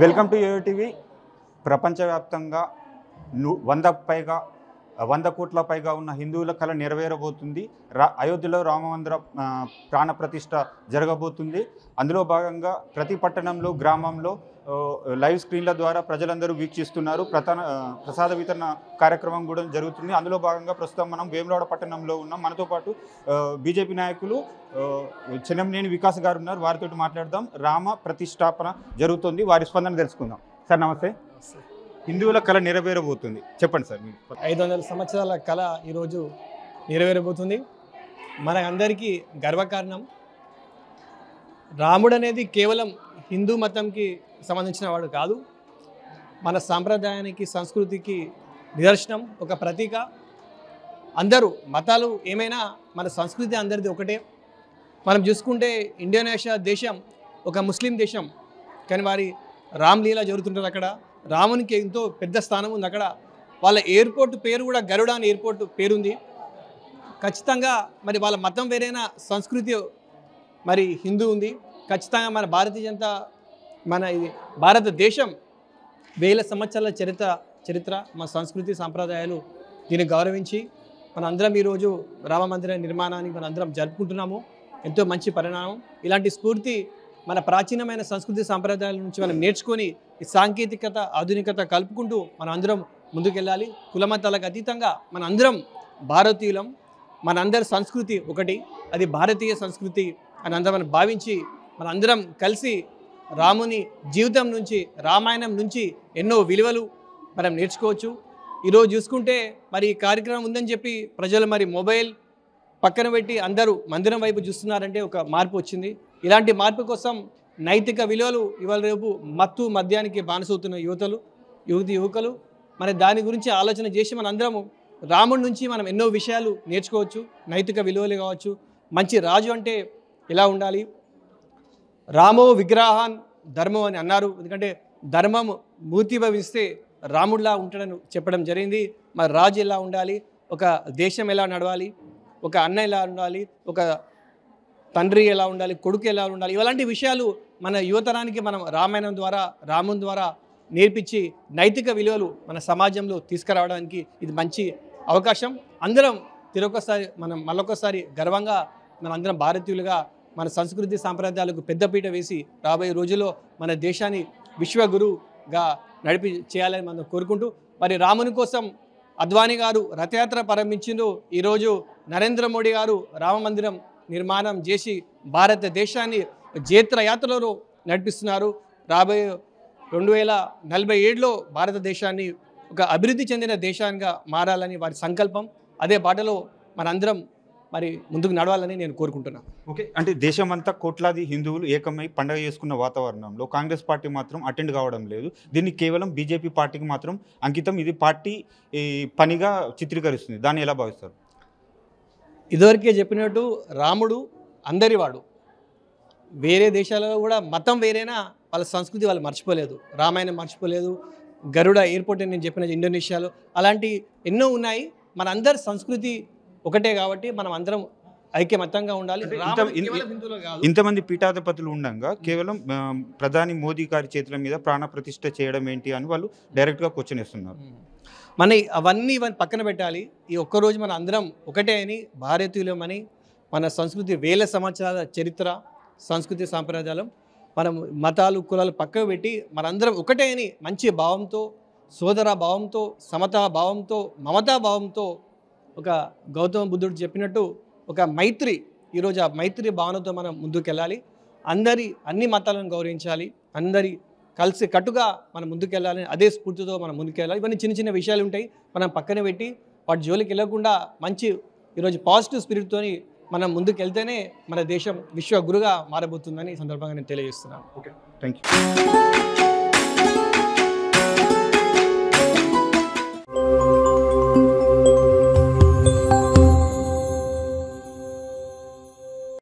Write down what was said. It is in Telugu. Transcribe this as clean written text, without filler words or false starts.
Welcome to yo-yo TV. ప్రపంచవ్యాప్తంగా 100 కోట్ల పైగా ఉన్న హిందువుల కళ నెరవేరబోతుంది. అయోధ్యలో రామమందిర ప్రాణ ప్రతిష్ఠ జరగబోతుంది. అందులో భాగంగా ప్రతి పట్టణంలో, గ్రామంలో లైవ్ స్క్రీన్ల ద్వారా ప్రజలందరూ వీక్షిస్తున్నారు. ప్రసాద వితరణ కార్యక్రమం కూడా జరుగుతుంది. అందులో భాగంగా ప్రస్తుతం మనం వేములవాడ పట్టణంలో ఉన్నాం. మనతో పాటు బీజేపీ నాయకులు చెన్నంనేని వికాస్ గారు ఉన్నారు. వారితో మాట్లాడదాం. రామ ప్రతిష్టాపన జరుగుతుంది, వారి స్పందన తెలుసుకుందాం. సార్ నమస్తే. హిందువుల కళ నెరవేరబోతుంది, చెప్పండి సార్. 500 సంవత్సరాల కళ ఈరోజు నెరవేరబోతుంది. మనకందరికీ గర్వకారణం. రాముడు అనేది కేవలం హిందూ మతంకి సంబంధించిన వాడు కాదు, మన సాంప్రదాయానికి, సంస్కృతికి నిదర్శనం, ఒక ప్రతీక. అందరూ మతాలు ఏమైనా మన సంస్కృతి అందరిది ఒకటే. మనం చూసుకుంటే ఇండోనేషియా దేశం ఒక ముస్లిం దేశం, కానీ వారి రామ్లీలా జరుగుతుంటుంది. అక్కడ రామునికి ఎంతో పెద్ద స్థానం ఉంది. అక్కడ వాళ్ళ ఎయిర్పోర్ట్ పేరు కూడా గరుడ అని ఎయిర్పోర్ట్ పేరుంది. ఖచ్చితంగా మరి వాళ్ళ మతం వేరైనా సంస్కృతి మరి హిందూ ఉంది. ఖచ్చితంగా మన భారతీయ జనతా, మన ఇది భారతదేశం 1000 సంవత్సరాల చరిత్ర, మన సంస్కృతి సాంప్రదాయాలు దీన్ని గౌరవించి మన అందరం ఈరోజు రామ మందిర నిర్మాణాన్ని మన అందరం జరుపుకుంటున్నాము. ఎంతో మంచి పరిణామం. ఇలాంటి స్ఫూర్తి మన ప్రాచీనమైన సంస్కృతి సాంప్రదాయాల నుంచి మనం నేర్చుకొని ఈ సాంకేతికత, ఆధునికత కలుపుకుంటూ మనం అందరం ముందుకెళ్ళాలి. కులమతాలకు అతీతంగా మన అందరం భారతీయులం. మనందరి సంస్కృతి ఒకటి, అది భారతీయ సంస్కృతి అని అందరం మనం భావించి మనందరం కలిసి రాముని జీవితం నుంచి, రామాయణం నుంచి ఎన్నో విలువలు మనం నేర్చుకోవచ్చు. ఈరోజు చూసుకుంటే మరి ఈ కార్యక్రమం ఉందని చెప్పి ప్రజలు మరి మొబైల్ పక్కన పెట్టి అందరూ మందిరం వైపు చూస్తున్నారంటే ఒక మార్పు వచ్చింది. ఇలాంటి మార్పు కోసం నైతిక విలువలు ఇవాళ రేపు మద్యానికి బానిసవుతున్న యువకులు మరి దాని గురించి ఆలోచన చేసి మన అందరము రాముడి నుంచి మనం ఎన్నో విషయాలు నేర్చుకోవచ్చు. నైతిక విలువలు కావచ్చు, మంచి రాజు అంటే ఎలా ఉండాలి, రామో విగ్రహాన్ ధర్మం అని అన్నారు. ఎందుకంటే ధర్మం మూర్తిభవిస్తే రాముడిలా ఉంటాడని చెప్పడం జరిగింది. మరి రాజు ఎలా ఉండాలి, ఒక దేశం ఎలా నడవాలి, ఒక అన్న ఎలా ఉండాలి, ఒక తండ్రి ఎలా ఉండాలి, కొడుకు ఎలా ఉండాలి, ఇలాంటి విషయాలు మన యువతరానికి మనం రామాయణం ద్వారా, రాముని ద్వారా నేర్పించి నైతిక విలువలు మన సమాజంలో తీసుకురావడానికి ఇది మంచి అవకాశం. అందరం మనం మళ్ళొకసారి గర్వంగా మనందరం భారతీయులుగా మన సంస్కృతి సాంప్రదాయాలకు పెద్దపీట వేసి రాబోయే రోజుల్లో మన దేశాన్ని విశ్వగురుగా చేయాలని మనం కోరుకుంటూ, మరి రాముని కోసం అద్వానీ గారు రథయాత్ర ప్రారంభించిండు. ఈరోజు నరేంద్ర మోడీ గారు రామమందిరం నిర్మాణం చేసి భారతదేశాన్ని జైత్రయాత్రలో నడిపిస్తున్నారు. రాబోయే 2047లో భారతదేశాన్ని ఒక అభివృద్ధి చెందిన దేశానికి మారాలని వారి సంకల్పం. అదే బాటలో మనందరం మరి ముందుకు నడవాలని నేను కోరుకుంటున్నాను. ఓకే, అంటే దేశమంతా కోట్లాది హిందువులు ఏకమై పండుగ చేసుకున్న వాతావరణంలో కాంగ్రెస్ పార్టీ మాత్రం అటెండ్ కావడం లేదు. దీన్ని కేవలం బీజేపీ పార్టీకి మాత్రం అంకితం, ఇది పార్టీ పనిగా చిత్రీకరిస్తుంది. దాన్ని ఎలా భావిస్తారు? ఇదివరకే చెప్పినట్టు రాముడు అందరివాడు. వేరే దేశాలలో కూడా మతం వేరేనా వాళ్ళ సంస్కృతి వాళ్ళు మర్చిపోలేదు. రామాయణం మర్చిపోలేదు. గరుడ ఎయిర్పోర్ట్ అని నేను చెప్పిన ఇండోనేషియాలో అలాంటి ఎన్నో ఉన్నాయి. మన అందరి సంస్కృతి ఒకటే కాబట్టి మనం అందరం ఐక్యమత్యంగా ఉండాలి. ఇంతమంది పీఠాధిపతులు ఉండగా కేవలం ప్రధాని మోదీ గారి చేతుల మీద ప్రాణ ప్రతిష్ఠ చేయడం ఏంటి అని వాళ్ళు డైరెక్ట్గా క్వశ్చన్ వేస్తున్నారు. అవన్నీ పక్కన పెట్టాలి. ఈ ఒక్కరోజు మన అందరం ఒకటే అని, భారతీయులమని, మన సంస్కృతి 1000 సంవత్సరాల చరిత్ర, సంస్కృతి సాంప్రదాయాలు, మనం మతాలు కులాలు పక్కకు పెట్టి మనందరం ఒకటే అని మంచి భావంతో, సోదర భావంతో, సమతా భావంతో, మమతా భావంతో, ఒక గౌతమ బుద్ధుడు చెప్పినట్టు ఒక మైత్రి, ఈరోజు ఆ మైత్రి భావనతో మనం ముందుకెళ్ళాలి. అన్ని మతాలను గౌరవించాలి. అందరి కలిసి కట్టుగా మనం ముందుకెళ్ళాలి. అదే స్ఫూర్తితో మనం ముందుకెళ్ళాలి. ఇవన్నీ చిన్న చిన్న విషయాలు ఉంటాయి, మనం పక్కన పెట్టి వాటి జోలికి వెళ్ళకుండా మంచి ఈరోజు పాజిటివ్ స్పిరిట్తోని మనం ముందుకు వెళ్తేనే మన దేశం విశ్వగురుగా మారబోతుందని ఈ సందర్భంగా నేను తెలియజేస్తున్నాను. Okay, thank you.